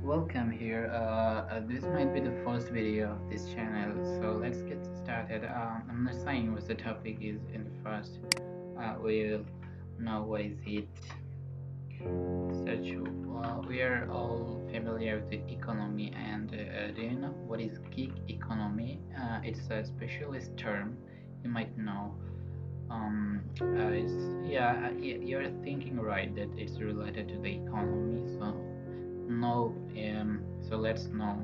Welcome here. This might be the first video of this channel, so let's get started. I'm not saying what the topic is in the first. We'll know what is it. Such we are all familiar with the economy, and do you know what is gig economy? It's a specialist term. You might know. You're thinking right that it's related to the economy. No, so let's know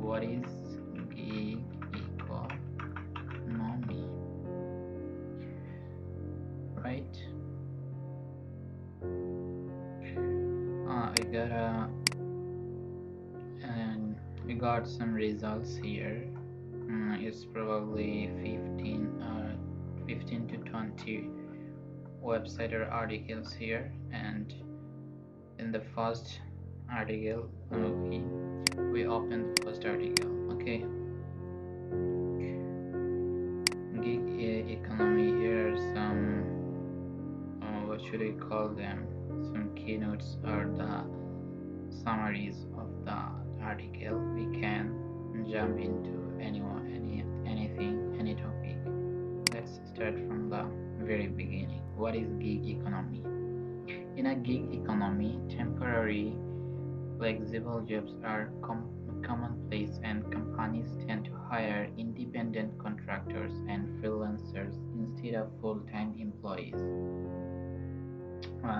what is gig economy, right? I got and we got some results here. It's probably 15 to 20 website or articles here, and in the first article, we open the first article. Okay, gig economy. Here are some what should I call them? Some keynotes or the summaries of the article. We can jump into anything, any topic. Let's start from the very beginning. What is gig economy? In a gig economy, temporary, flexible jobs are commonplace, and companies tend to hire independent contractors and freelancers instead of full-time employees.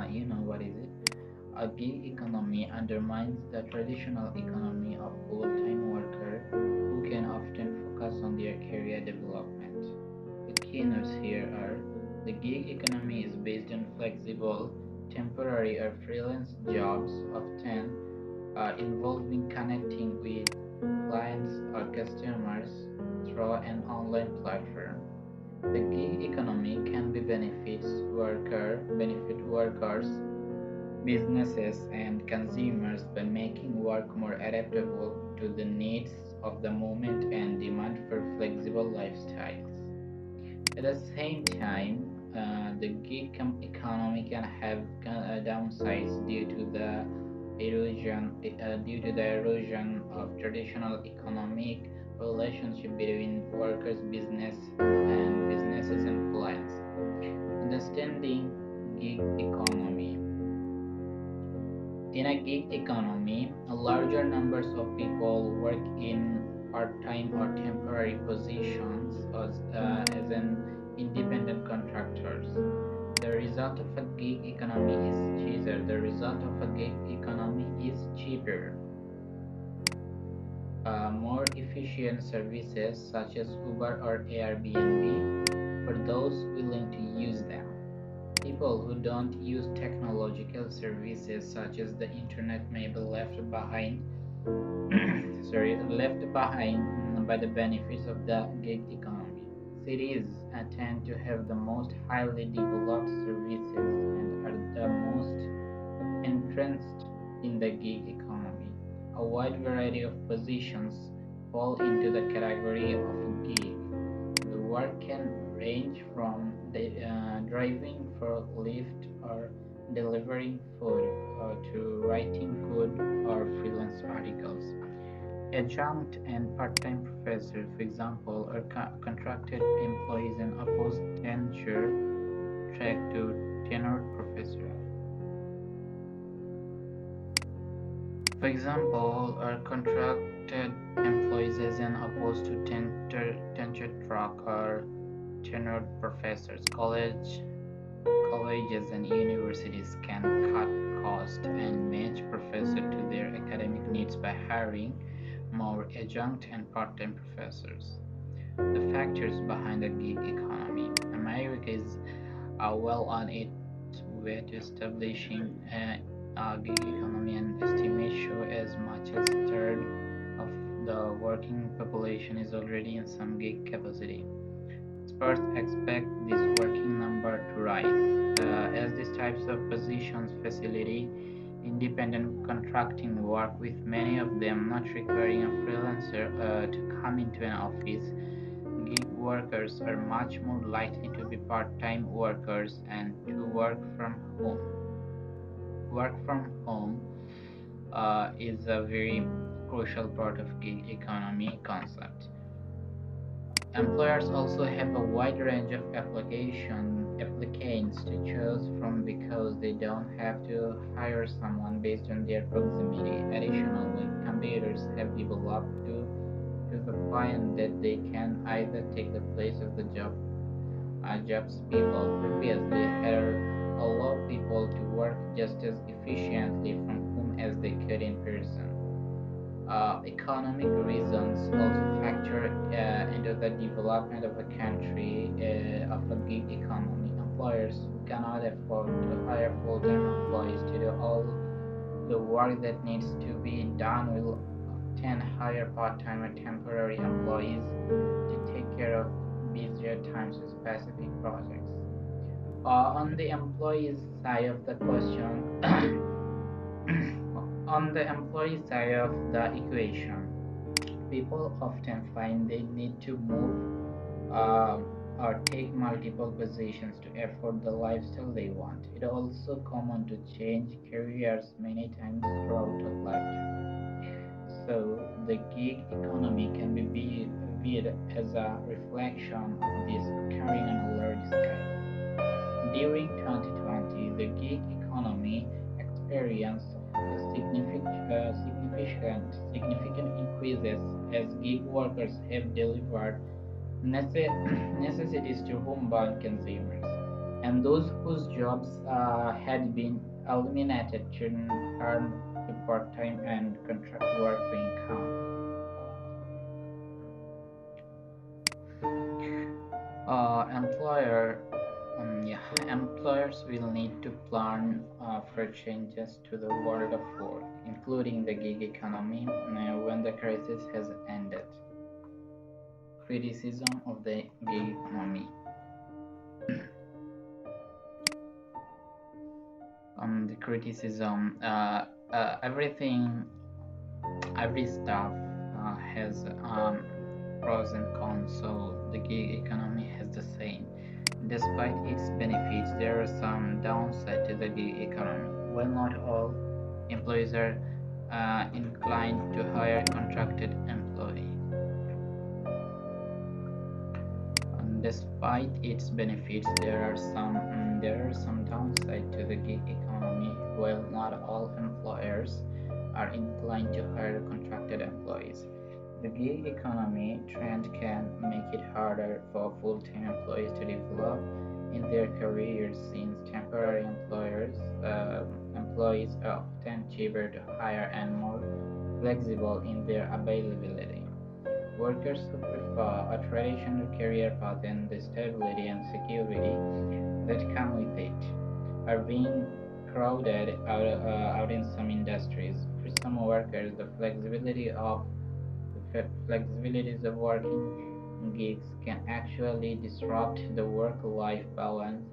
You know what is it? A gig economy undermines the traditional economy of full-time worker who can often focus on their career development. The keynotes here are: the gig economy is based on flexible, temporary or freelance jobs, often involving connecting with clients or customers through an online platform. The gig economy can benefit workers, businesses, and consumers by making work more adaptable to the needs of the moment and demand for flexible lifestyles. At the same time, the gig economy can have downsides due to the erosion of traditional economic relationship between workers, businesses and clients. Understanding gig economy. In a gig economy, a larger numbers of people work in part-time or temporary positions as an independent contractors. The result of a gig economy is cheaper. The result of a gig economy is cheaper, more efficient services such as Uber or Airbnb for those willing to use them. People who don't use technological services such as the internet may be left behind left behind by the benefits of the gig economy. Cities tend to have the most highly developed services and are the most entrenched in the gig economy. A wide variety of positions fall into the category of gig. The work can range from driving for Lyft or delivering food to writing code or freelance articles. Adjunct and part-time professors, for example, are contracted employees and opposed tenure track to tenured professor. For example, are contracted employees as an opposed to tenured track or tenured professors. Colleges and universities can cut costs and match professors to their academic needs by hiring more adjunct and part-time professors. The factors behind the gig economy. America is well on its way to establishing a gig economy, and estimates show as much as a third of the working population is already in some gig capacity. Experts expect this working number to rise as these types of positions facilitate independent contracting work, with many of them not requiring a freelancer to come into an office. Gig workers are much more likely to be part-time workers and to work from home. Work from home is a very crucial part of gig economy concept. Employers also have a wide range of applicants to choose from because they don't have to hire someone based on their proximity. Additionally, computers have developed to the point that they can either take the place of the jobs people previously had, or allow people to work just as efficiently from home as they could in person. Economic reasons also factor into the development of a country of a gig economy. Employers who cannot afford to hire full-time employees to do all the work that needs to be done will often hire part-time or temporary employees to take care of busier times with specific projects. On the employees side of the question, on the employee side of the equation, people often find they need to move uh, or take multiple positions to afford the lifestyle they want. It is also common to change careers many times throughout a lifetime. So the gig economy can be viewed as a reflection of this occurring on a large scale. During 2020, the gig economy experienced significant increases as gig workers have delivered necessities to homebound consumers, and those whose jobs had been eliminated turn to part-time and contract work to income. Employer yeah, employers will need to plan for changes to the world of work, including the gig economy, when the crisis has ended. Criticism of the gig economy. The criticism, everything, every stuff has pros and cons, so the gig economy has the same. Despite its benefits, there are some downside to the gig economy. While not all employees are inclined to hire contracted employees. Despite its benefits, there are some downside to the gig economy. While not all employers are inclined to hire contracted employees. The gig economy trend can make it harder for full-time employees to develop in their careers since temporary employees are often cheaper to hire and more flexible in their availability. Workers who prefer a traditional career path and the stability and security that come with it are being crowded out in some industries. For some workers, the flexibilities of working gigs can actually disrupt the work-life balance,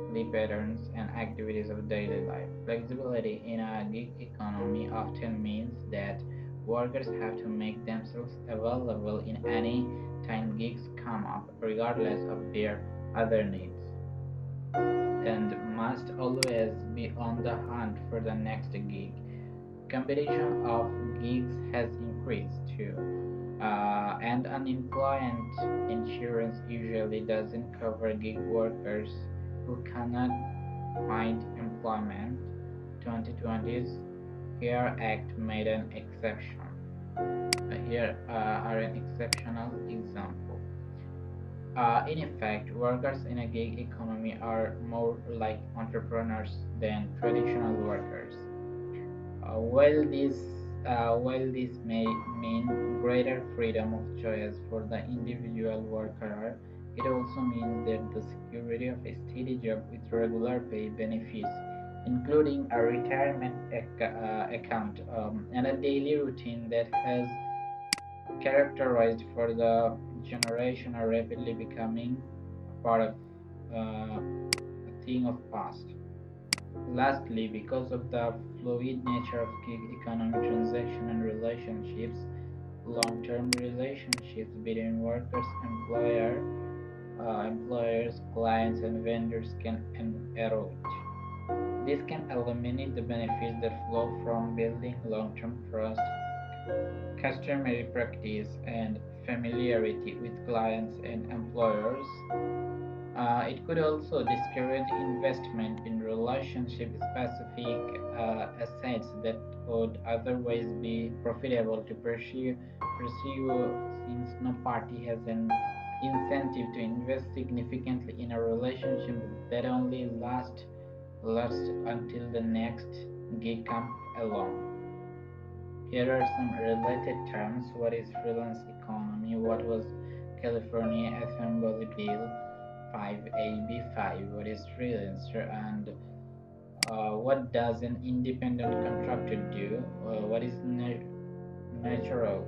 sleep patterns, and activities of daily life. Flexibility in a gig economy often means that workers have to make themselves available in any time gigs come up, regardless of their other needs, and must always be on the hunt for the next gig. Competition of gigs has increased too, and unemployment insurance usually doesn't cover gig workers who cannot find employment. 2020's CARE Act made an exception. Here are an exceptional example. In effect, workers in a gig economy are more like entrepreneurs than traditional workers. Uh, while this while this may mean greater freedom of choice for the individual worker, it also means that the security of a steady job with regular pay benefits, including a retirement account and a daily routine that has characterized for the generation, are rapidly becoming a part of a thing of past. Lastly, because of the fluid nature of gig economy transaction and relationships, long-term relationships between workers, employers, clients, and vendors can erode. This can eliminate the benefits that flow from building long-term trust, customary practice, and familiarity with clients and employers. It could also discourage investment in relationship-specific assets that would otherwise be profitable to pursue since no party has an incentive to invest significantly in a relationship that only lasts until the next gig comes along. Here are some related terms. What is freelance economy? What was California Assembly Bill 5AB5? What is freelancer? And what does an independent contractor do? What is natural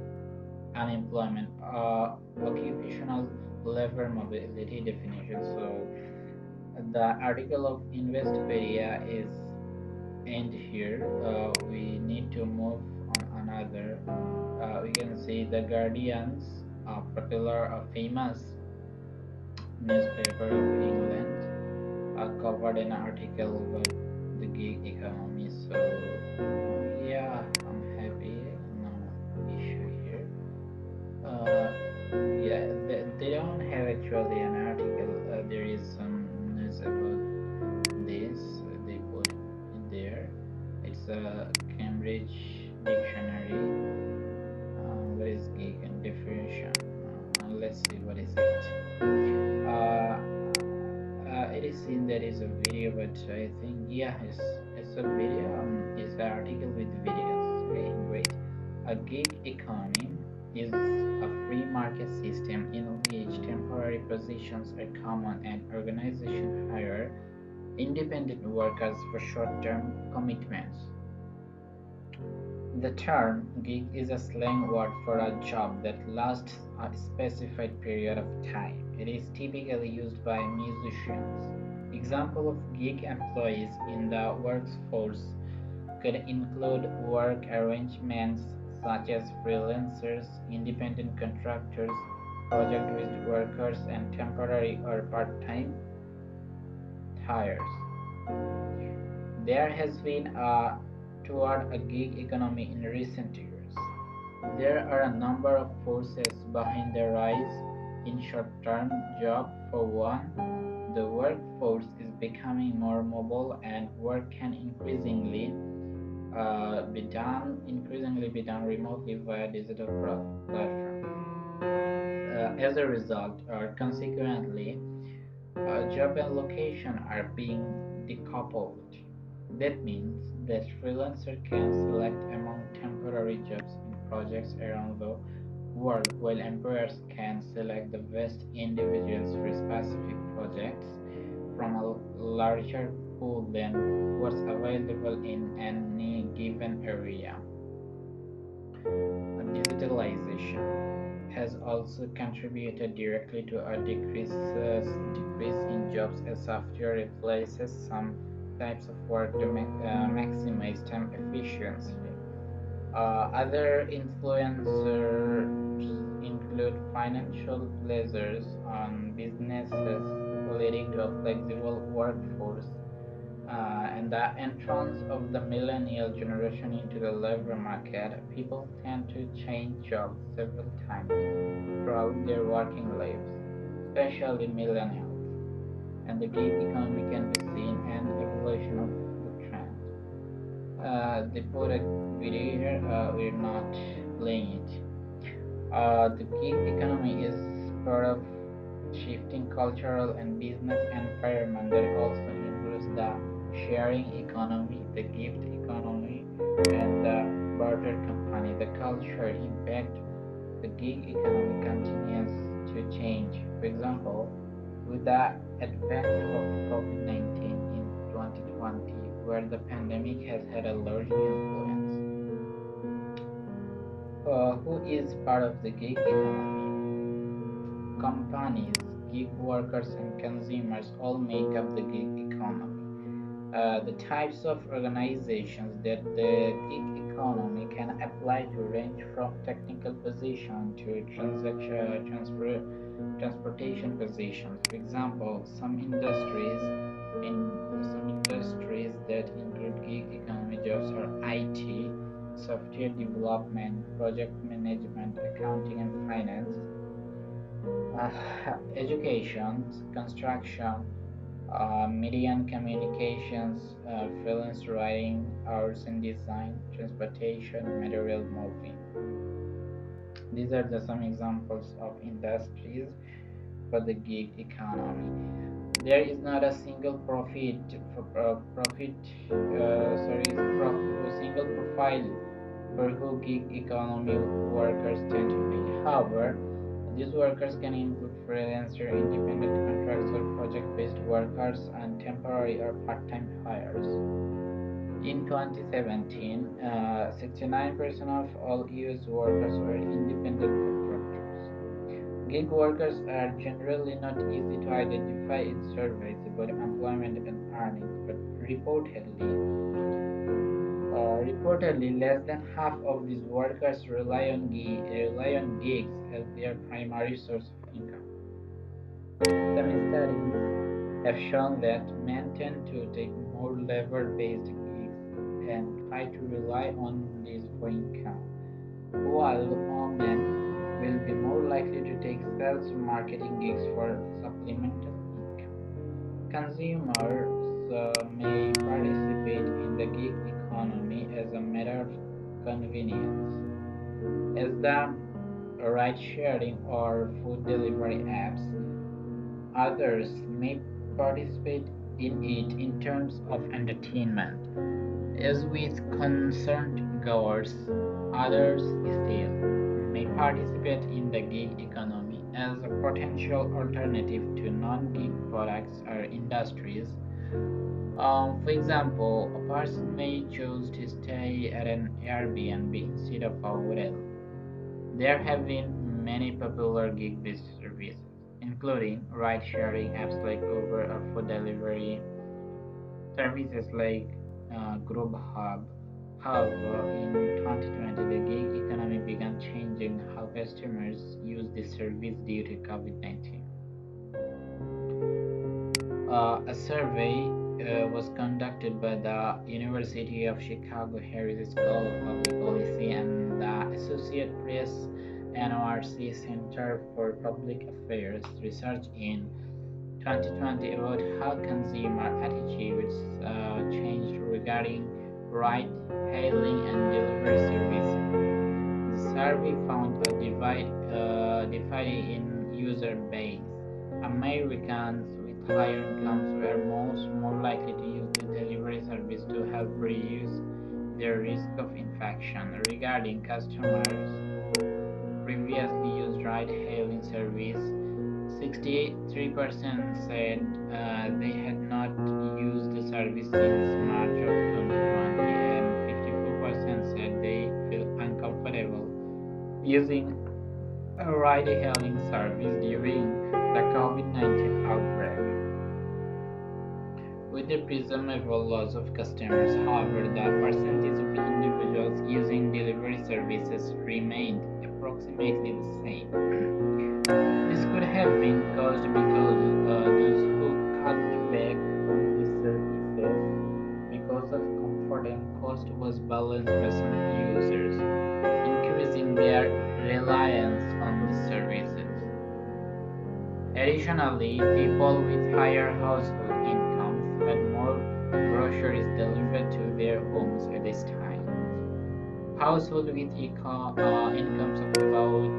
unemployment? Occupational labor mobility definition. So the article of Investopedia is end here. We need to move on another. We can see the Guardians, a famous newspaper of England, covered an article about the gig economy. So yeah, I'm happy. No issue here. Uh, yeah, they don't have actually an article. There is some news about this. They put it there. It's a Cambridge dictionary. What is gig and definition? Let's see what is it. Uh, it is seen there is a video, but I think yeah, it's a video. It's an article with videos. Okay, great. A gig economy is a free market system in which temporary positions are common and organizations hire independent workers for short-term commitments. The term gig is a slang word for a job that lasts a specified period of time. It is typically used by musicians. Example of gig employees in the workforce could include work arrangements such as freelancers, independent contractors, project-based workers, and temporary or part-time hires. There has been a toward a gig economy in recent years. There are a number of forces behind the rise in short-term jobs. For one, the workforce is becoming more mobile and work can increasingly be done remotely via digital platforms. As a result, or consequently, job and location are being decoupled. That means that freelancer can select among temporary jobs in projects around the world, while employers can select the best individuals for specific projects from a larger pool than what's available in any given area. Digitalization has also contributed directly to a decrease in jobs as software replaces some types of work to maximize time efficiency. Other influencers include financial pressures on businesses leading to a flexible workforce and the entrance of the millennial generation into the labor market. People tend to change jobs several times throughout their working lives, especially millennials, and the gig economy can be seen an evolution of the trend. They put a video here, we're not playing it. The gig economy is part of shifting cultural and business environment that also includes the sharing economy, the gift economy, and the barter company. The culture impact the gig economy continues to change. For example, with the advent of COVID-19 in 2020, where the pandemic has had a large influence. Who is part of the gig economy? Companies, gig workers, and consumers all make up the gig economy. The types of organizations that the gig economy can apply to range from technical position to transaction transportation positions. For example, some industries that include gig economy jobs are IT, software development, project management, accounting and finance, uh, education, construction, media and communications, freelance writing, arts and design, transportation, material moving. These are the some examples of industries for the gig economy. There is not a single single profile for who gig economy workers tend to be. However, these workers can include freelancer, independent contractor, project-based workers, and temporary or part-time hires. In 2017, 69% of all US workers were independent contractors. Gig workers are generally not easy to identify in surveys about employment and earnings, but reportedly, less than half of these workers rely on gigs as their primary source of income. Some studies have shown that men tend to take more labor-based gigs and try to rely on these for income, while women will be more likely to take sales or marketing gigs for supplemental income. Consumers may participate in the gig economy as a matter of convenience, as the ride sharing or food delivery apps. Others may participate in it in terms of entertainment. As with concerned goers, others still may participate in the gig economy as a potential alternative to non-gig products or industries. For example, a person may choose to stay at an Airbnb instead of a hotel. There have been many popular gig-based services, including ride-sharing apps like Uber or food delivery services like Grubhub. However, in 2020, the gig economy began changing how customers use this service due to COVID-19. A survey was conducted by the University of Chicago Harris School of Public Policy and the Associated Press NORC Center for Public Affairs research in 2020 about how consumer attitudes changed regarding ride hailing and delivery services. The survey found a divide in user base. Americans with higher incomes were more likely to use the delivery service to help reduce their risk of infection. Regarding customers who previously used ride-hailing service, 63% said they had not used the service since March of 2020, and 54% said they feel uncomfortable using a ride-hailing service during the COVID-19 outbreak. With the presumable loss of customers, however, the percentage of individuals using delivery services remained approximately the same. This could have been caused because those who cut back on these services because of comfort and cost was balanced by some users, increasing their reliance on these services. Additionally, people with higher household incomes had more groceries delivered to their homes at this time. Households with incomes of about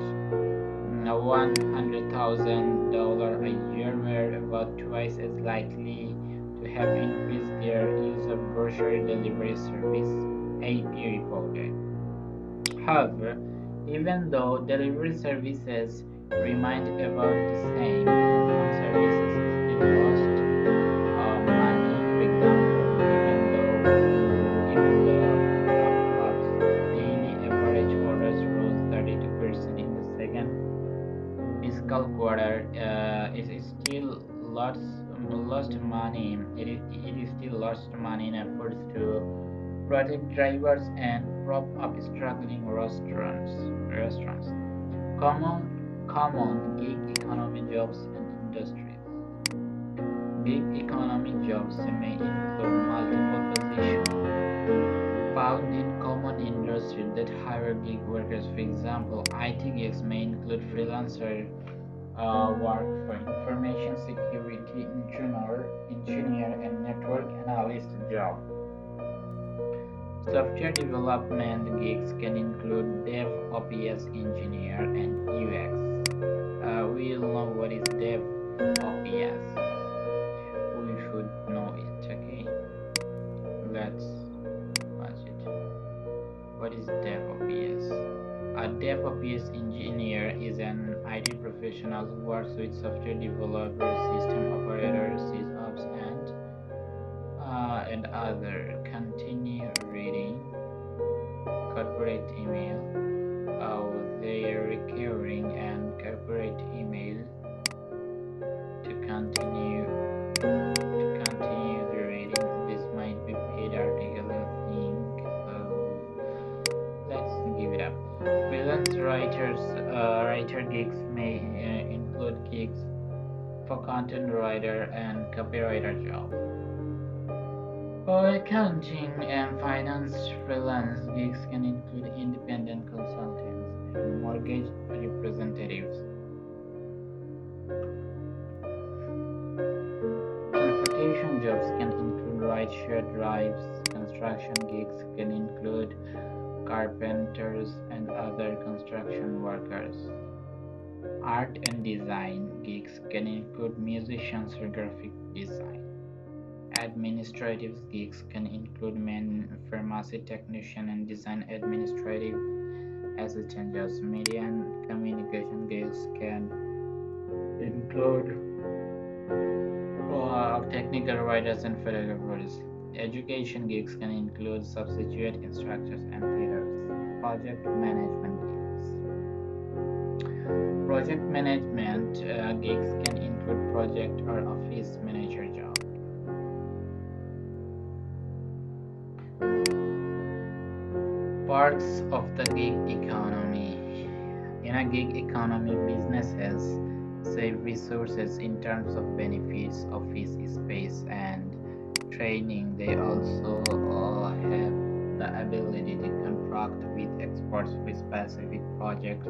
$100,000 a year were about twice as likely to have increased their use of grocery delivery service, AP reported. However, even though delivery services remained about the same, some services still lost money. For example, even though Grubhub's daily average orders rose 32% in the second fiscal quarter, it is still lost money. It is still lost money in efforts to protect drivers and prop up struggling restaurants. Common Common gig economy jobs and industries. Gig economy jobs may include multiple positions found in common industries that hire gig workers. For example, IT gigs may include freelancer work for information security engineer, and network analyst job. Software development gigs can include DevOps engineer and UX. We'll know what is DevOps. We should know it. Okay, let's watch it. What is DevOps? A DevOps engineer is an IT professional who works with software developers, system operators, sysops, and other. Continue reading. Corporate email. They are recurring and corporate email to continue the reading. This might be paid article, I think. So let's give it up. Freelance writer gigs may include gigs for content writer and copywriter job. For accounting and finance, freelance gigs can include independent consultants and mortgage representatives. Transportation jobs can include rideshare drives. Construction gigs can include carpenters and other construction workers. Art and design gigs can include musicians or graphic design. Administrative gigs can include pharmacy technician and design administrative assistant jobs. Media and communication gigs can include technical writers and photographers. Education gigs can include substitute instructors and tutors. Project management gigs. Project management gigs can include project or office manager job. Parts of the gig economy. In a gig economy, businesses save resources in terms of benefits, office space, and training. They also have the ability to contract with experts for specific projects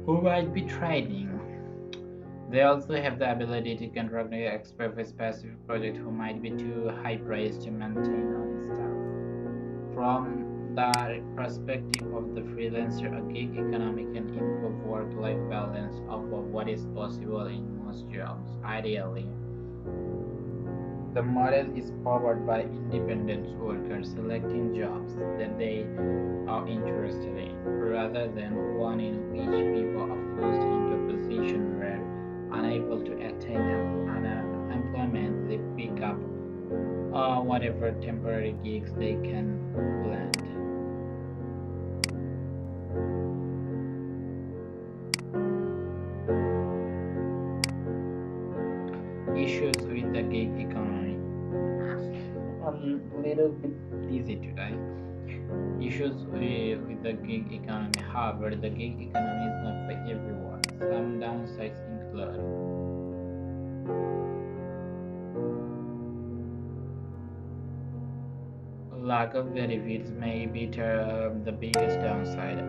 who might be training. They also have the ability to contract with experts for specific projects who might be too high priced to maintain on staff. From the perspective of the freelancer, a gig economy can improve work-life balance above what is possible in most jobs. Ideally, the model is powered by independent workers selecting jobs that they are interested in, rather than one in which people are forced into a position where, unable to attain employment, they pick up whatever temporary gigs they can land. Issues with the gig economy. A little bit easy today. Issues with the gig economy. However, the gig economy is not for everyone. Some downsides include lack of benefits may be the biggest downside.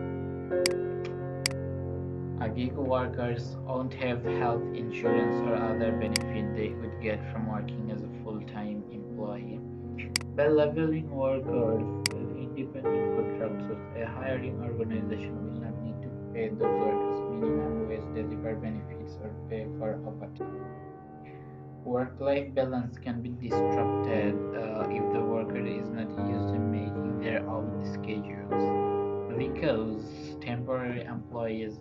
Gig workers won't have health insurance or other benefit they would get from working as a full-time employee. By leveling workers with independent contractors, a hiring organization will not need to pay those workers minimum wage, deliver benefits, or pay for overtime. Work-life balance can be disrupted if the worker is not used to making their own schedules, because temporary employees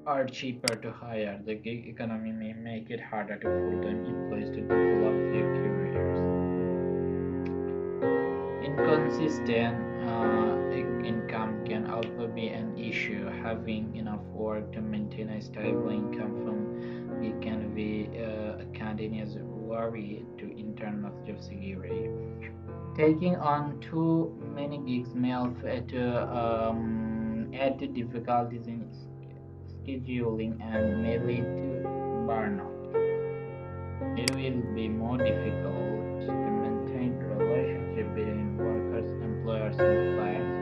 are cheaper to hire. The gig economy may make it harder for full-time employees to develop their careers. Inconsistent income can also be an issue. Having enough work to maintain a stable income from it can be a continuous worry to internal job security. Taking on too many gigs may also add to can add to difficulties in scheduling and may lead to burnout. It will be more difficult to maintain relationship between workers, employers, and clients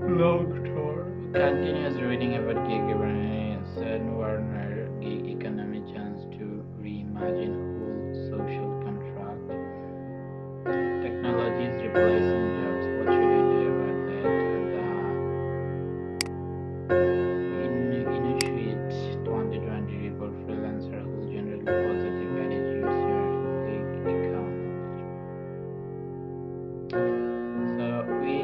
long term. Continuous reading about gig economy said Warner gig economy chance to reimagine whole social contract. Technology is replacing jobs. What should we do about that? Initiate 2020 report freelancer who generally positive attitudes your gig economy. So we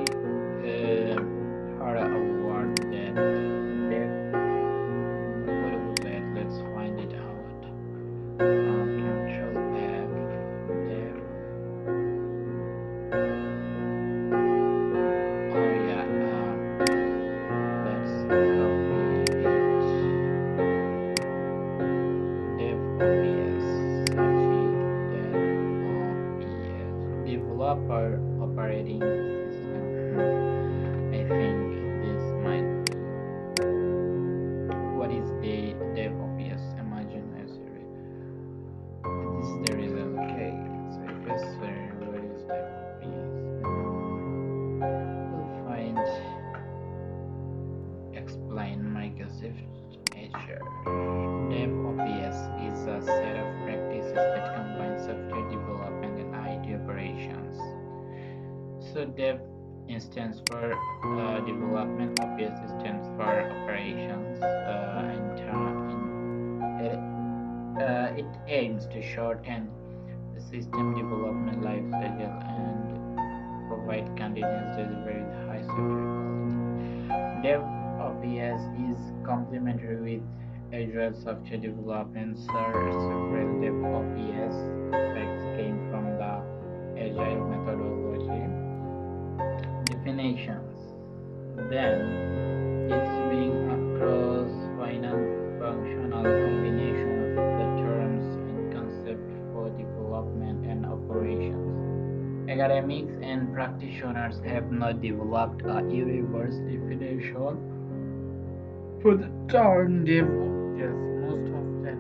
heard a word that dev. What was that? Let's find it out. Control F. Dev. Oh yeah. Let's copy it. Dev OPS. Search it. Dev OPS. Developer operating system. I think this might be. What is the dev OPS? Imagine a survey. This is the result. Okay. So if I search what is dev OPS, we'll find explain Microsoft Azure. Dev OPS is a set of practices that combine software development and IT operations. So dev stands for development, OPS stands for operations, it aims to shorten the system development life cycle and provide continuous delivery with high software quality. Dev OPS is complementary with Agile software development. Several Dev OPS aspects came from the Agile methodology. Definitions. Then, it's being a cross-functional combination of the terms and concepts for development and operations. Academics and practitioners have not developed a universal definition for the term DevOps. Most often,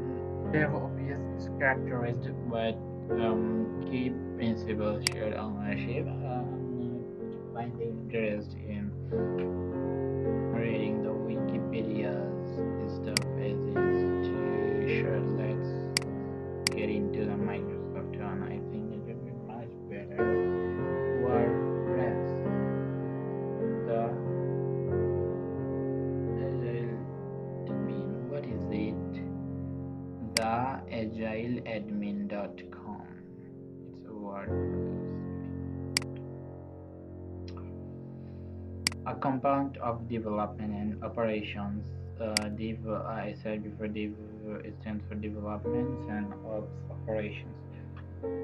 DevOps is characterized by key principles, shared ownership. Finding interest in reading the Wikipedia's stuff as is too short. Let's get into the Microsoft one. I think it will be much better. WordPress. The Agile admin. What is it? TheAgileAdmin.com. It's a WordPress. A compound of development and operations. I said before, it stands for developments and ops operations.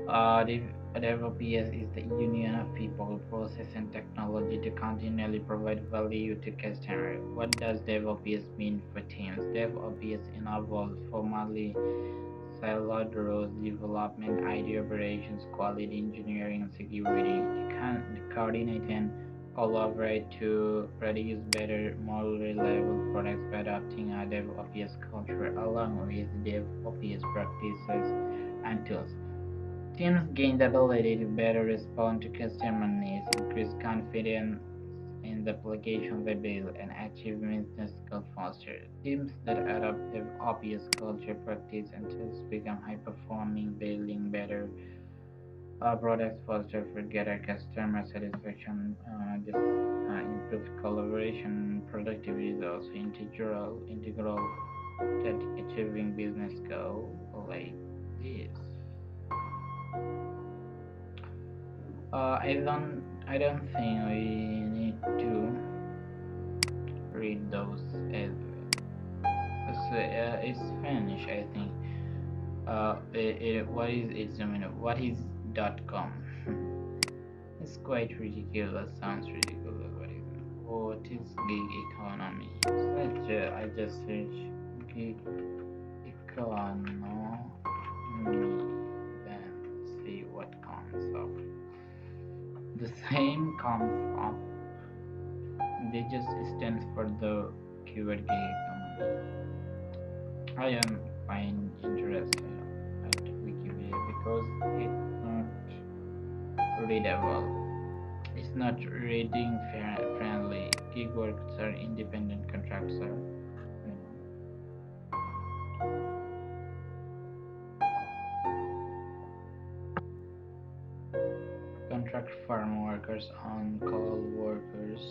DevOps is the union of people, process, and technology to continually provide value to customers. What does DevOps mean for teams? DevOps involves formally siloed roles, development, IT operations, quality engineering, and security. To coordinate and collaborate to produce better, more reliable products by adopting a DevOps culture along with DevOps practices and tools. Teams gain the ability to better respond to customer needs, increase confidence in the applications they build, and achieve business goals faster. Teams that adopt DevOps culture, practice, and tools become high-performing, building better products faster for greater customer satisfaction. This improved collaboration productivity is also integral to achieving business goals like this. I don't think we need to read those as it's finished. I think. What is its domain? What is .com? It's quite ridiculous. Sounds ridiculous. What is gig economy? I just search gig economy. Then see what comes up. The same comes up. They just stand for the keyword gig economy. I am find interesting at Wikipedia because it's not readable. It's not reading friendly. Gig workers are independent contractors. You know, contract farm workers, on-call workers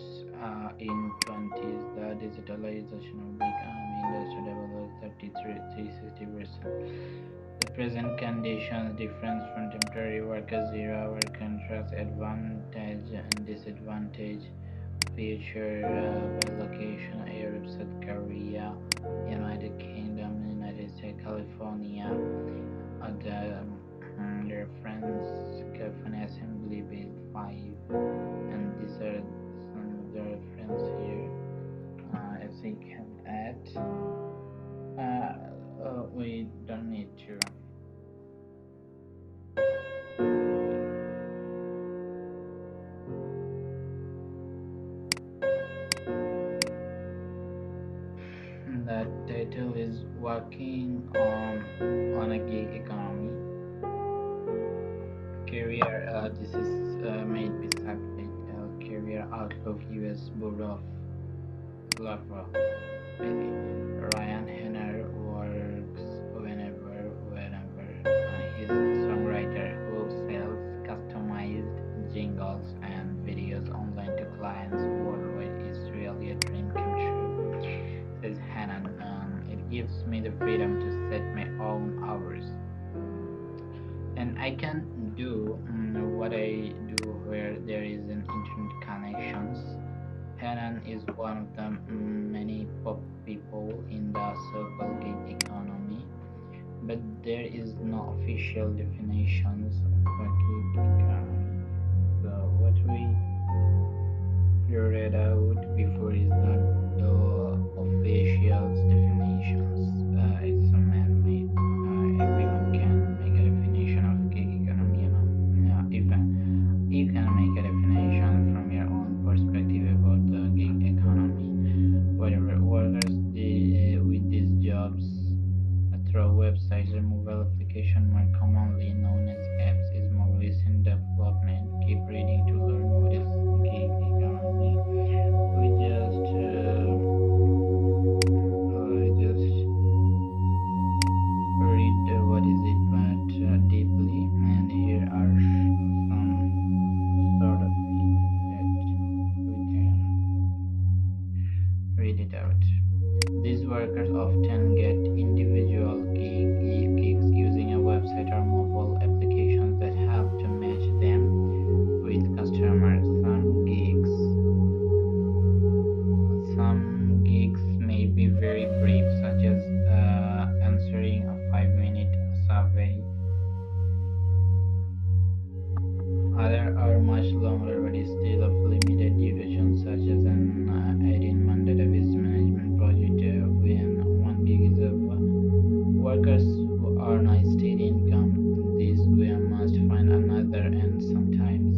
in 20s. The digitalization of the economy industry developed 360%. The present conditions difference from temporary workers, zero-hour contracts, advantage and disadvantage, future by location, Europe, South Korea, United Kingdom, United States, California, the reference California Assembly Bill 5, and these are some of the reference here. As we can add, we don't need to. The title is Working on a Gig Economy. Career, this is made beside Career Outlook US Bureau of Labor. Ryan Henner works whenever. He's a songwriter who sells customized jingles and videos online to clients worldwide. It's really a dream come true, says Hannon. It gives me the freedom to set my own hours, and I can do what I do where there is an internet connections. Hannon is one of the many pop people in the so-called gig economy, but there is no official definitions of a gig economy. So what we read out before is not the official definitions. It's a man-made. Everyone can make a definition of gig economy. Yeah, you can make a definition from your own perspective about the gig economy. Whatever workers with these jobs through websites or mobile application, more commonly known as apps, is more recent development. Keep reading to learn what is gig economy. We just read what is it, but deeply, and here are some sort of it that we can read it out. These workers often get individual gigs using a website or mobile applications that help to match them with customers. Some gigs may be very brief, such as answering a 5-minute survey. Others are much longer but still of limited duration, such as an 18-month database management project when 1 gig is over. Workers who earn a steady income this way must find another, and sometimes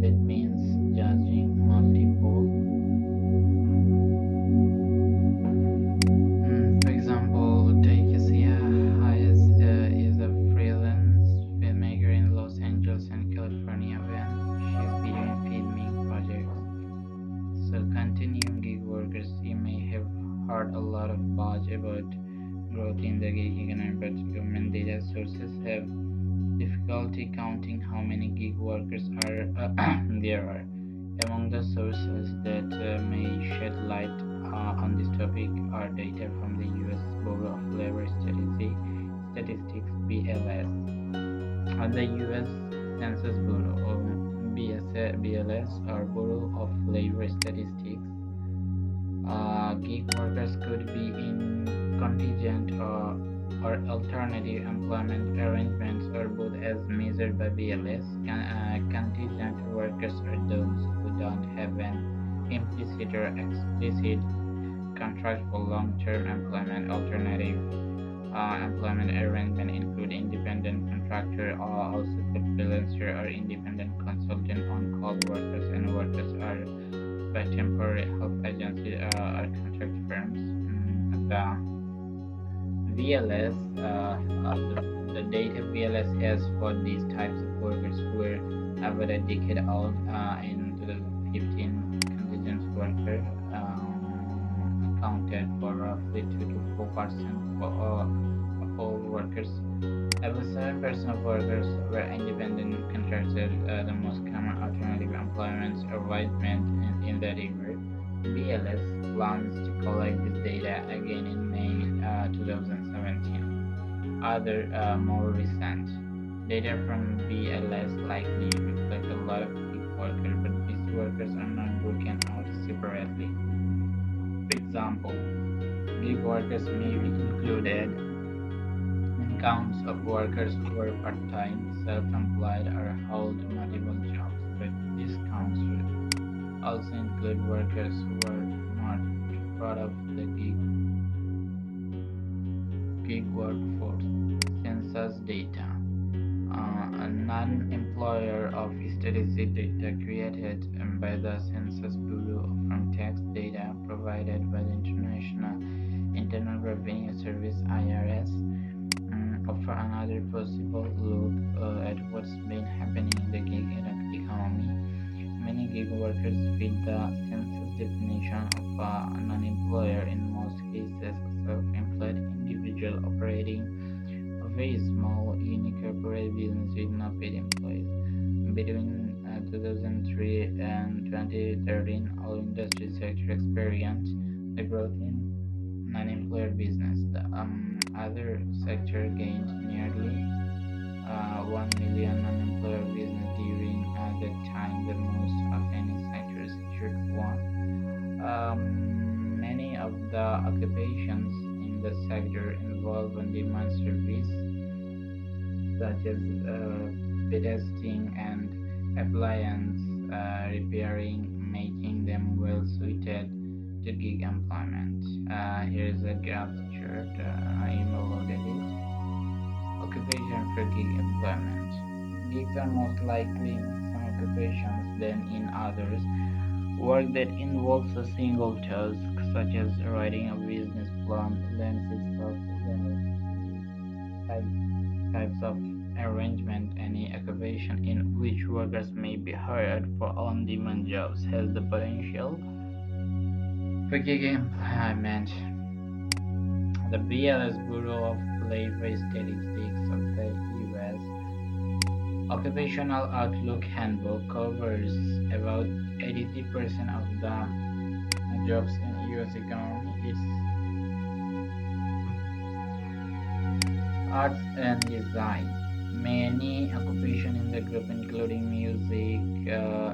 that means judging multiple. For example, Takesia Hayes is a freelance filmmaker in Los Angeles and California when she's video and filming projects. So continuing gig workers, you may have heard a lot of buzz about growth in the gig economy, but government data sources have difficulty counting how many gig workers are there are. Among the sources that may shed light on this topic are data from the U.S. Bureau of Labor Statistics (BLS), and the U.S. Census Bureau (BLS) or Bureau of Labor Statistics. Gig workers could be in contingent or alternative employment arrangements, or both, as measured by BLS. Contingent workers are those who don't have an implicit or explicit contract for long-term employment. Alternative employment arrangement include independent contractor, or also freelancer or independent consultant. On-call workers and workers are by temporary VLS, the data VLS has for these types of workers were about a decade old in 2015. Contingent worker accounted for roughly 2 to 4% of all workers. About 7% of workers were independent contractors. The most common alternative employments arrangement in that year. BLS plans to collect this data again in May 2017. Other more recent data from BLS likely reflect a lot of gig workers, but these workers are not broken out separately. For example, gig workers may be included in counts of workers who are part-time, self-employed, or hold multiple jobs, but these counts also include workers who are not part of the gig workforce. Census data. A non-employer of statistic data created by the Census Bureau from tax data provided by the Internal Revenue Service (IRS) offer another possible look at what's been happening in the gig economy. Many gig workers fit the census definition of a non-employer, in most cases a self-employed individual operating a very small, unincorporated business with no paid employees. Between 2003 and 2013, all industry sectors experienced the growth in non-employer business. The other sector gained nearly 1 million non-employer business during that time, the most of any sector secured one. Many of the occupations in the sector involve on-demand service, such as pedestrian and appliance repairing, making them well suited to gig employment. Here is a graph chart. You may look at it. Occupation for gig employment. Gigs are most likely in some occupations than in others. Work that involves a single task, such as writing a business plan, lends itself well to these types of arrangement. Any occupation in which workers may be hired for on-demand jobs has the potential for gig employment. The BLS Bureau of Labor Statistics of the U.S. Occupational Outlook Handbook covers about 83% of the jobs in U.S. economy. It's arts and design. Many occupations in the group, including music,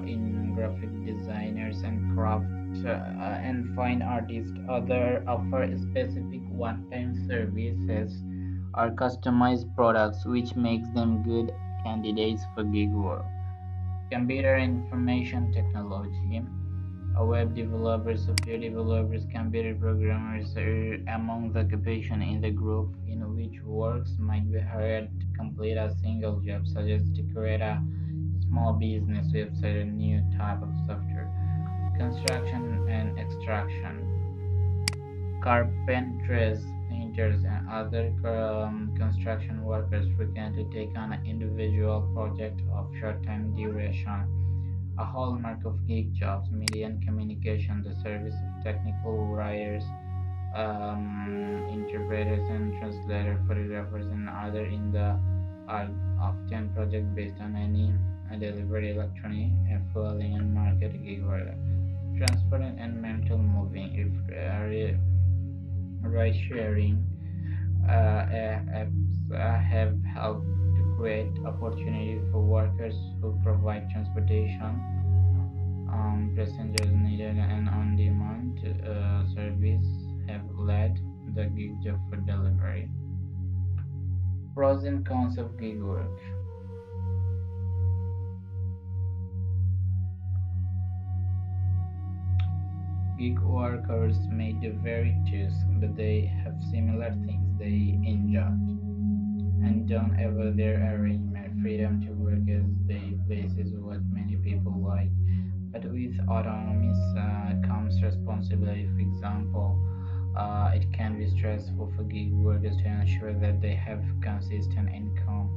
in graphic designers, and craft and fine artists, other offer specific one-time services or customized products, which makes them good candidates for gig work. Computer information technology. Web developers, software developers, computer programmers are among the occupations in the group in which workers might be hired to complete a single job, such as to create a small business website or new type of software. Construction and extraction. Carpenters, painters, and other construction workers frequently take on an individual project of short-term duration. A hallmark of gig jobs, media and communication, the service of technical writers, interpreters and translators, photographers, and other in the are often project based on any delivery, electronic, fueling and market gig work. Transport and mental moving. If ride sharing apps have helped to create opportunities for workers who provide transportation. Passengers needed an on-demand service have led the gig job for delivery. Pros and cons of gig work. Gig workers may do very tasks, but they have similar things they enjoy and don't ever their arrangement. Freedom to work as they please is what many people like, but with autonomy comes responsibility. For example, It can be stressful for gig workers to ensure that they have consistent income.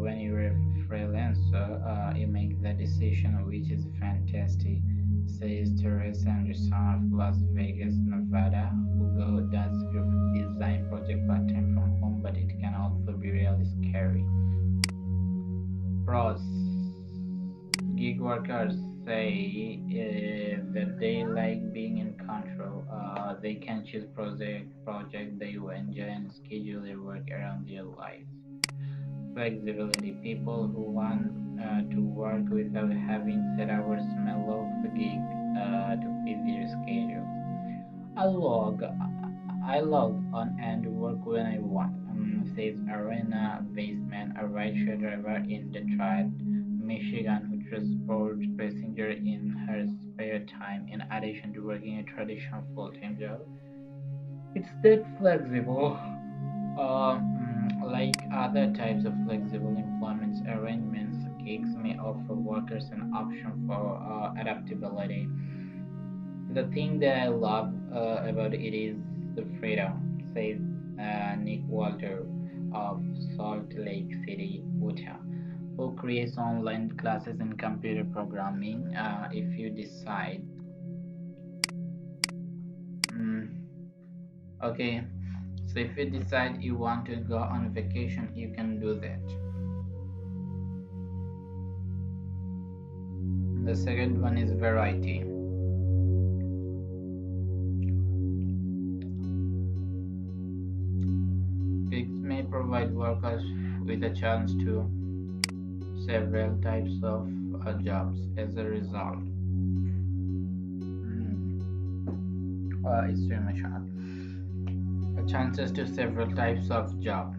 When you're a freelancer, you make the decision, which is fantastic, says Teresa Anderson of Las Vegas, Nevada, who does graphic design project part-time from home, but it can also be really scary. Pros: gig workers say that they like being in control. They can choose project they enjoy and schedule their work around their lives. Flexibility: people who want to work without having set hours may love the gig to fit their schedules. I log I log on and work when I want, says Arena Baseman, a rideshare driver in Detroit, Michigan, who transports passengers in her spare time in addition to working a traditional full-time job. It's that flexible. Like other types of flexible employment arrangements, gigs may offer workers an option for adaptability. The thing that I love about it is the freedom, says Nick Walter of Salt Lake City, Utah, who creates online classes in computer programming. If you decide, mm, okay, so if you decide you want to go on vacation, you can do that. The second one is variety. Gigs may provide workers with a chance to several types of jobs as a result. It's too much hard. Chances to several types of job.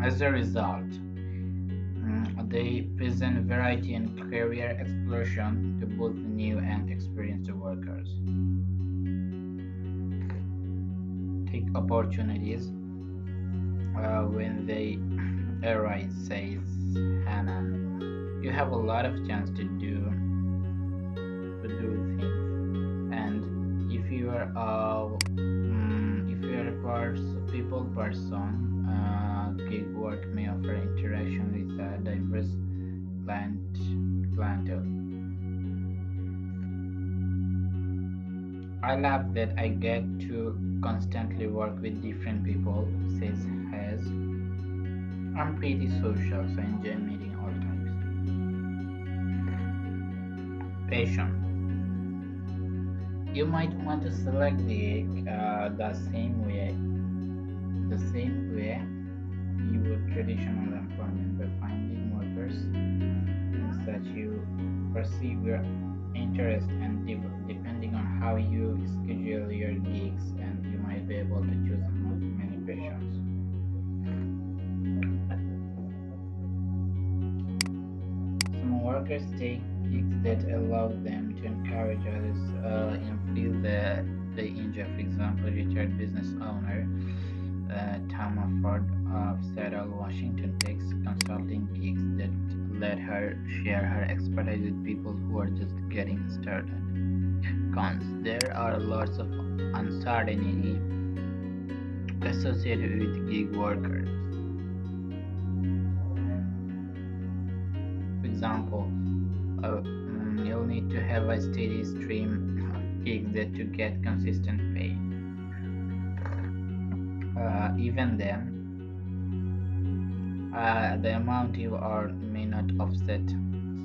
As a result, they present variety and career exploration to both new and experienced workers. Take opportunities when they arise, says Hannah. You have a lot of chance to do things, and if you are a people person, gig work may offer interaction with a diverse clientele. I love that I get to constantly work with different people, says Hayes. I'm pretty social, so I enjoy meeting all types. Passion. You might want to select the same way you would traditional employment by finding workers in such you perceive your interest and depending on how you schedule your gigs, and you might be able to choose among many passions. Some workers take gigs that allow them to encourage others in field that they enjoy. For example, retired business owner Tama Ford of Seattle, Washington takes consulting gigs that let her share her expertise with people who are just getting started. Cons: there are lots of uncertainty associated with gig workers. For example, you'll need to have a steady stream of gigs that to get consistent pay. Even then, the amount you earn may not offset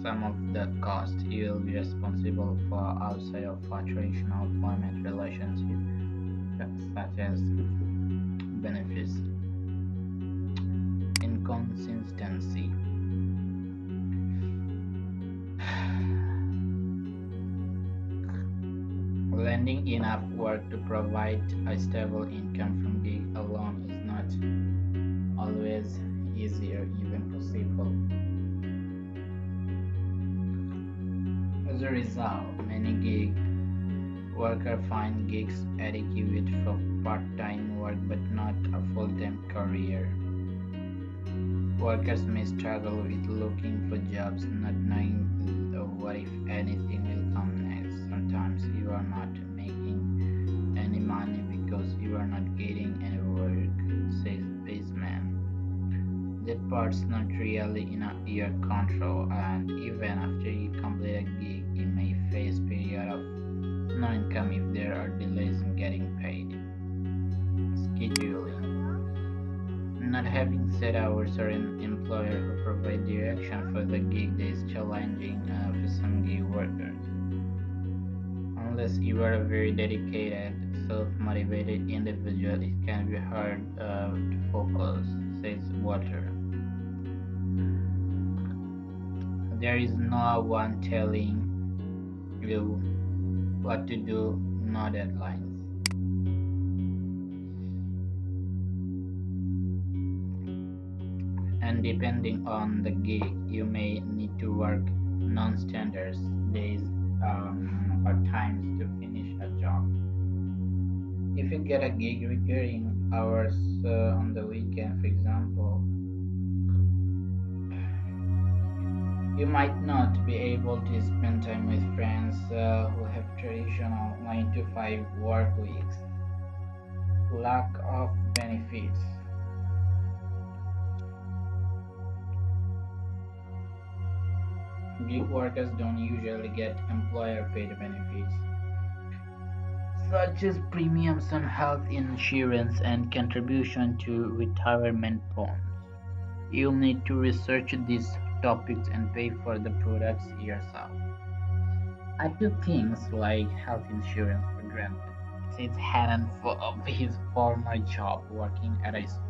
some of the cost you will be responsible for outside of a traditional employment relationship, such as benefits. Inconsistency. Landing enough work to provide a stable income from gig alone is not always easy or even possible. As a result, many gig workers find gigs adequate for part-time work but not a full-time career. Workers may struggle with looking for jobs, not knowing what if anything will come next. Sometimes you are not making any money because you are not getting any work, says Baseman. That part's not really in your control, and even after you complete a gig, you may face period of no income if there are delays in getting paid. Scheduling. Not having set hours or an employer who provide direction for the gig day is challenging for some gig workers. Unless you are a very dedicated, self-motivated individual, it can be hard to focus, says Walter. There is no one telling you what to do, no deadlines. And depending on the gig, you may need to work non-standard days or times to finish a job. If you get a gig requiring hours on the weekend, for example, you might not be able to spend time with friends who have traditional 9 to 5 work weeks. Lack of benefits. Gig workers don't usually get employer paid benefits, such as premiums on health insurance and contribution to retirement funds. You'll need to research these topics and pay for the products yourself. I took things like health insurance for granted, says Hannon of his former job working at a school.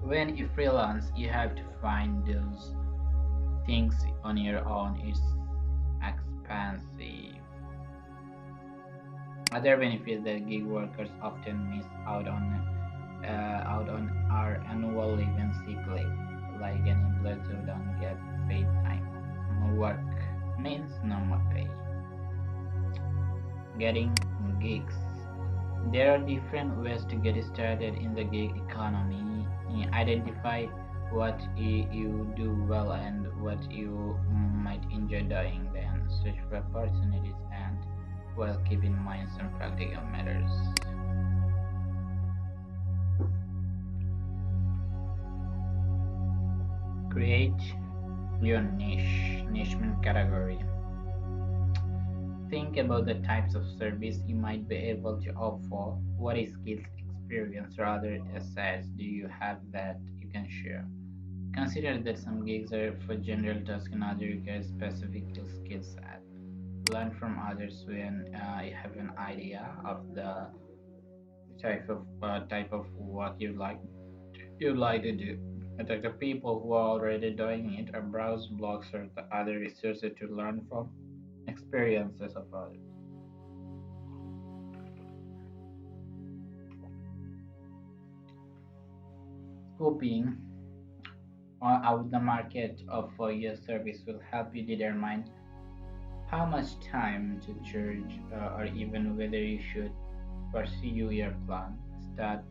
When you freelance, you have to find those things on your own. It's expensive. Other benefits that gig workers often miss out on are annual leave and sick leave, like an employees who don't get paid time. No work means no more pay. Getting gigs. There are different ways to get started in the gig economy. Identify what you do well and what you might enjoy doing, then search for opportunities and well keep in mind some practical matters. Create your niche category. Think about the types of service you might be able to offer. What is skills, experience, or other assets do you have that you can share? Consider that some gigs are for general tasks and others require specific skill set. Learn from others when you have an idea of the type of work you like to do. Attack the people who are already doing it, or browse blogs or the other resources to learn from experiences of others. Scoping out the market for your service will help you determine how much time to charge or even whether you should pursue your plan. Start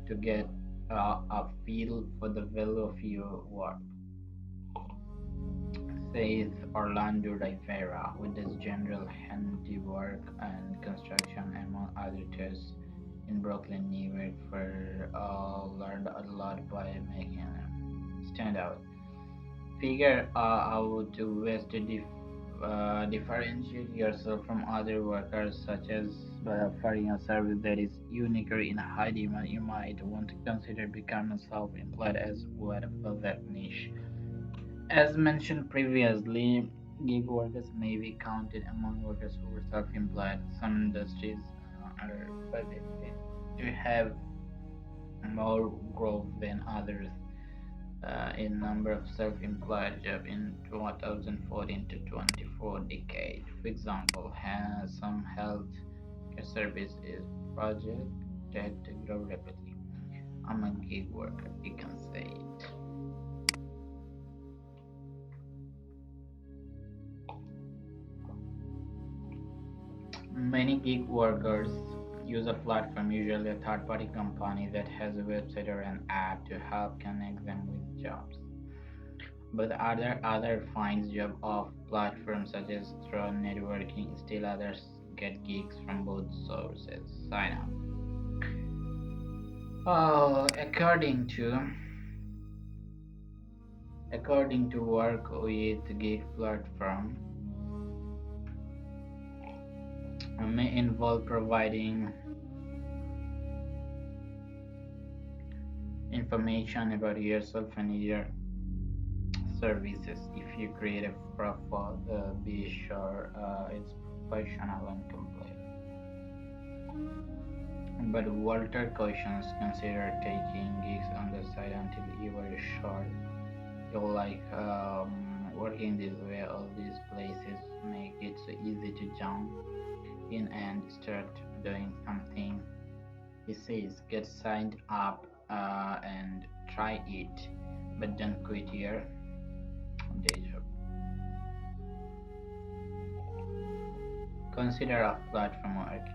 to get a feel for the value of your work, says Orlando Rivera, who does general handiwork and construction among other tasks in Brooklyn, New York, for learned a lot by making them stand out. Figure out ways to differentiate yourself from other workers, such as by offering a service that is unique or in high demand. You might want to consider becoming self-employed as well for that niche. As mentioned previously, gig workers may be counted among workers who were self-employed. Some industries are predicted to have more growth than others in number of self-employed jobs in 2014 to 24 decade. For example, some health care service is projected to grow rapidly. I'm a gig worker, you can say it. Many gig workers use a platform, usually a third party company that has a website or an app to help connect them with jobs. But other finds job off platforms such as through networking, still others get gigs from both sources. Sign up. According to Work with Gig platform, may involve providing information about yourself and your services. If you create a profile, be sure it's professional and complete. But Walter cautions consider taking gigs on the side until you are sure you like working this way. All these places make it so easy to jump in and start doing something. He says, get signed up and try it, but don't quit your day job. Consider off-platform work.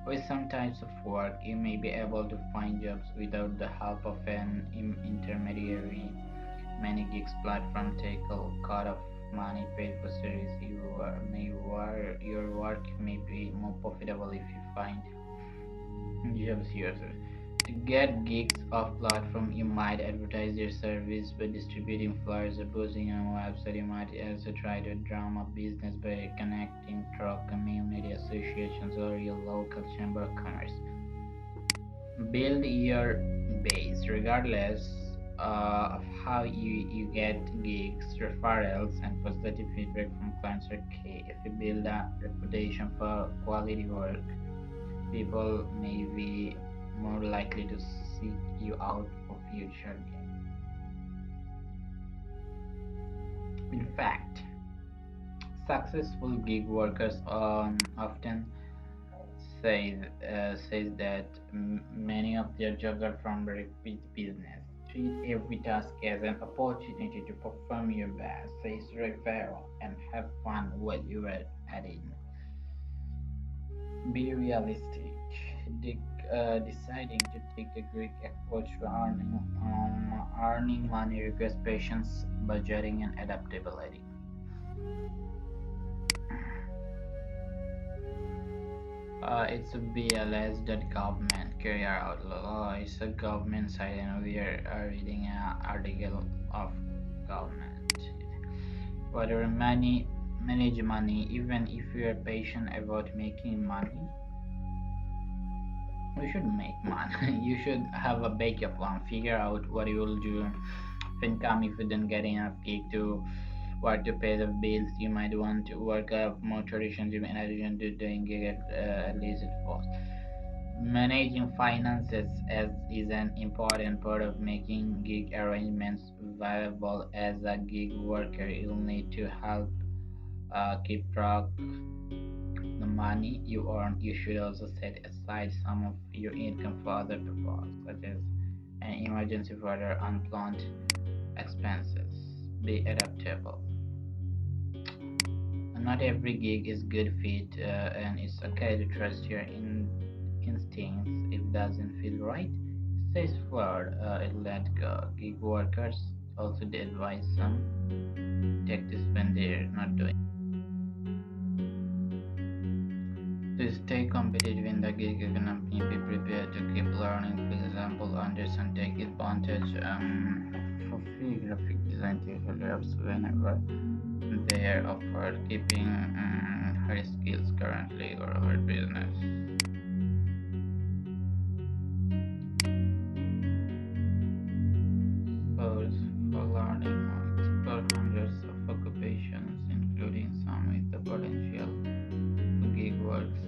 With some types of work, you may be able to find jobs without the help of an intermediary. Many gigs platforms take a cut of money paid for service your work may be more profitable if you find jobs yourself. To get gigs off platform, you might advertise your service by distributing flyers or posting on a website. You might also try to drum up business by connecting through community associations or your local chamber of commerce. Build your base regardless of how you get gigs. Referrals and positive feedback from clients are key. If you build a reputation for quality work, people may be more likely to seek you out for future gigs. In fact, successful gig workers often says that many of their jobs are from repeat business. Treat every task as an opportunity to perform your best, says Rivero, and have fun while you are at it. Be realistic. Deciding to take a Greek approach to earning money requires patience, budgeting, and adaptability. It's a BLS.government career outlook. It's a government site, and we are reading an article of government. Whether money, manage money, even if you are patient about making money, you should make money. You should have a backup plan. Figure out what you will do if income if you don't get enough gig to work to pay the bills. You might want to work up more traditions in addition to doing gig at least at first. Managing finances as is an important part of making gig arrangements viable. As a gig worker, you'll need to help keep track the money you earn. You should also set aside some of your income for other purposes, such as an emergency fund or unplanned expenses. Be adaptable. Not every gig is good fit, and it's okay to trust your instincts. If it doesn't feel right, stay forward and let go. Gig workers also advise some tactics when they're not doing. To stay competitive in the gig economy, be prepared to keep learning. For example, Anderson take advantage for free graphic design tutorials whenever they are offered, keeping her skills currently or her business. Source for learning more. Explore hundreds of occupations, including some with the potential for gig works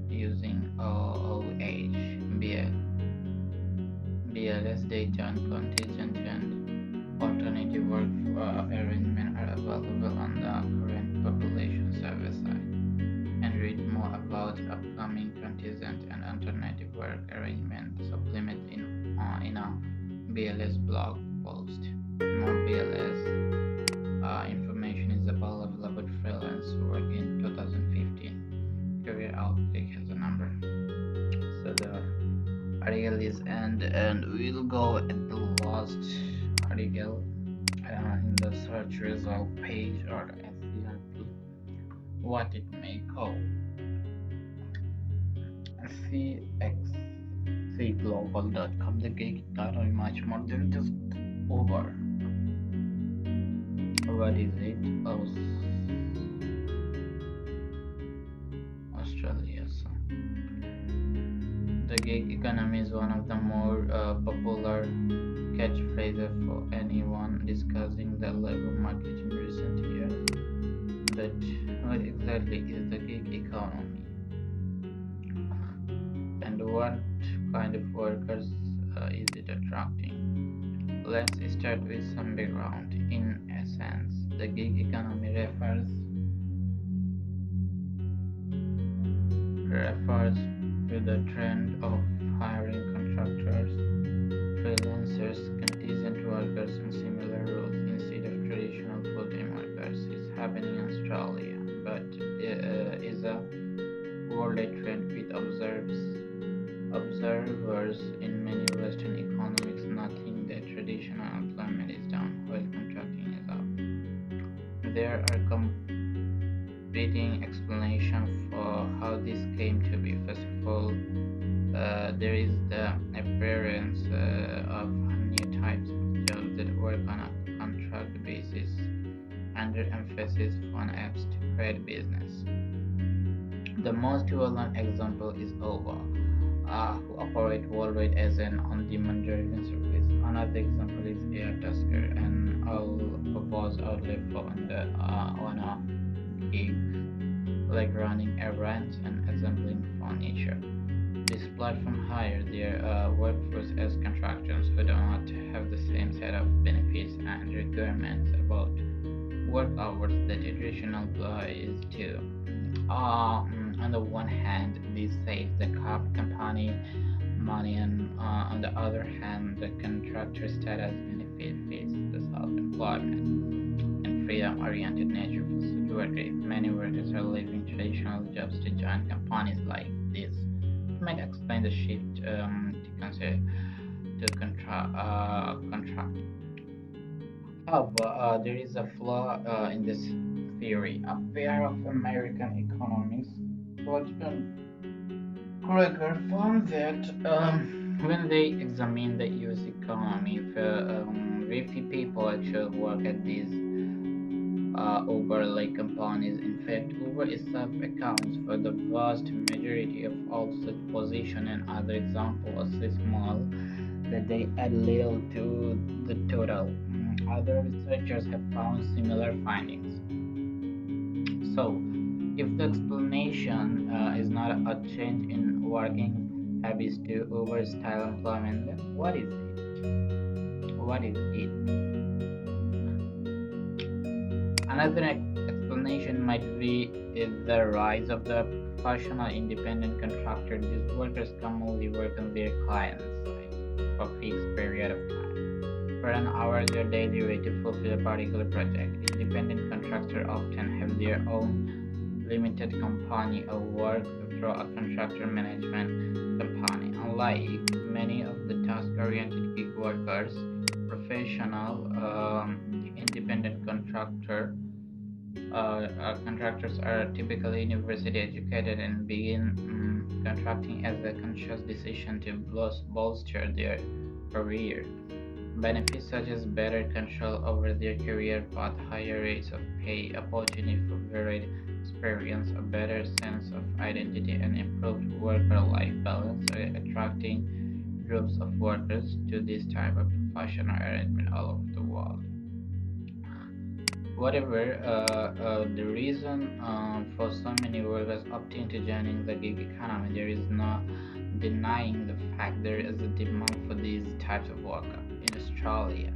using OOH, BLS data and contingent and alternative work arrangement are available on the current population survey site. And read more about upcoming contingent and alternative work arrangement supplement in a BLS blog post. More BLS information is available about freelance work in 2015. Career Outlook has a number. So the article is end, and we'll go at the last article in the search result page or SERP. What it may call CXCglobal.com. The gig economy much more than just Uber. What is it? Australia. So the gig economy is one of the more popular catchphrases for anyone discussing the labor market in recent years. But what exactly is the gig economy? And what kind of workers is it attracting? Let's start with some background. In essence, the gig economy refers to the trend of hiring contractors, freelancers, contingent workers, and similar roles instead of traditional full-time workers. It's happening in Australia, but is a worldwide trend with observers in many Western economies noting that traditional employment is down while contracting is up. There are competing explanations for how this came to be. First of all, there is the appearance of new types of jobs that work on a contract basis, under emphasis on apps to create business. The most well-known example is Uber, who operate worldwide as an on-demand driving service. Another example is Airtasker, an all-purpose outlet for on a gig, like running errands and assembling furniture. This platform hire their workforce as contractors who do not have the same set of benefits and requirements about work hours that traditional employees do. On the one hand, this saves the company money, and on the other hand, the contractor status benefits the self-employment and freedom-oriented nature for such workers. Many workers are leaving traditional jobs to join companies like this. It might explain the shift to consider to contract. However, there is a flaw in this theory. A pair of American economists, Gordon Kruger, found that when they examined the US economy, very few people actually work at these Uber-like companies. In fact, Uber itself accounts for the vast majority of all such positions, and other examples are so small that they add little to the total. Other researchers have found similar findings. So, if the explanation is not a change in working habits to Uber-style employment, then what is it? What is it? Another explanation might be the rise of the professional independent contractor. These workers commonly work on their clients' site for a fixed period of time, for an hourly or daily rate to fulfill a particular project. Independent contractors often have their own limited company or work through a contractor management company. Unlike many of the task-oriented gig workers, professional independent contractors are typically university educated and begin contracting as a conscious decision to bolster their career. Benefits such as better control over their career path, higher rates of pay, opportunity for varied experience, a better sense of identity, and improved work-life balance are attracting groups of workers to this type of professional arrangement all over the world. Whatever the reason for so many workers opting to joining the gig economy, there is no denying the fact there is a demand for these types of work in Australia.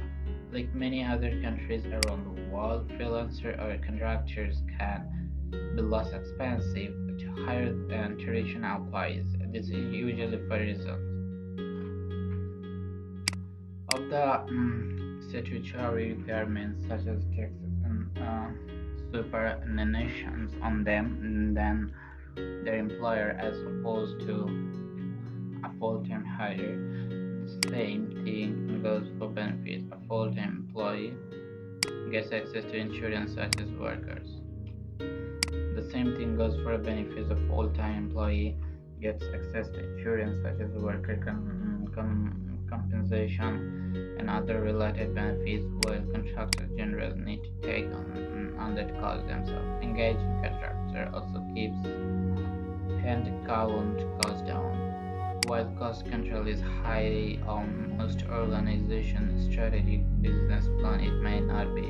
Like many other countries around the world, freelancers or contractors can be less expensive to hire than traditional employees. This is usually for reasons of the statutory requirements such as taxes and superannuations on them than their employer as opposed to a full-time hire. The same thing goes for benefits. A full-time employee gets access to insurance such as workers. The same thing goes for benefits. A full-time employee gets access to insurance such as worker compensation and other related benefits, while contractors generally need to take on that cost themselves. Engaging contractor also keeps hand count costs down. While cost control is high on most organizations' strategic business plan, it may not be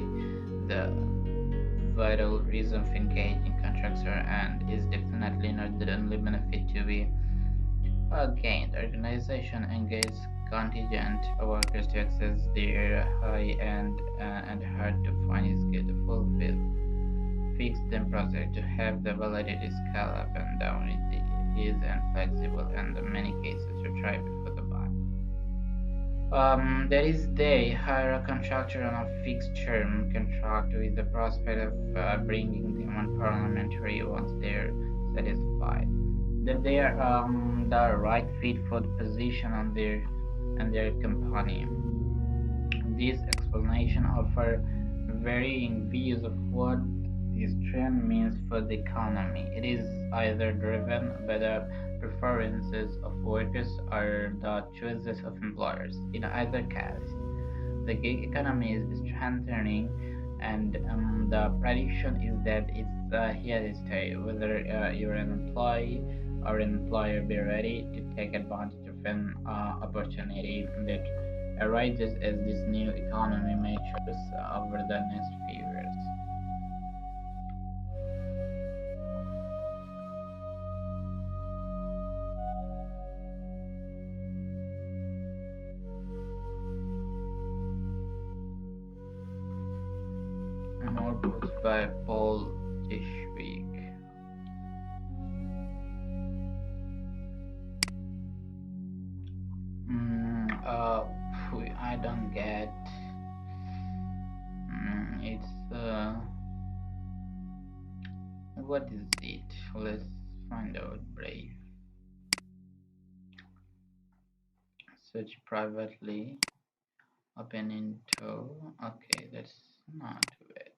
the vital reason for engaging contractor and is definitely not the only benefit to be gained. Organization engage contingent workers to access their high-end and hard-to-find skill to fulfill fixed-term project to have the ability to scale up and down. It is and flexible, and in many cases to try before the buy. That is, they hire a contractor on a fixed-term contract with the prospect of bringing them on parliamentary once they're satisfied that they are the right fit for the position on their company. These explanations offer varying views of what this trend means for the economy. It is either driven by the preferences of workers or the choices of employers. In either case, the gig economy is strengthening, and the prediction is that it's here to stay. Whether you're an employee or an employer, be ready to take advantage of an opportunity that arises as this new economy matures over the next few years. More books by Paul Dishwick. Mm, uh, I don't get. It's what is it? Let's find out. Brave. Search privately. Open into. Okay, that's not it.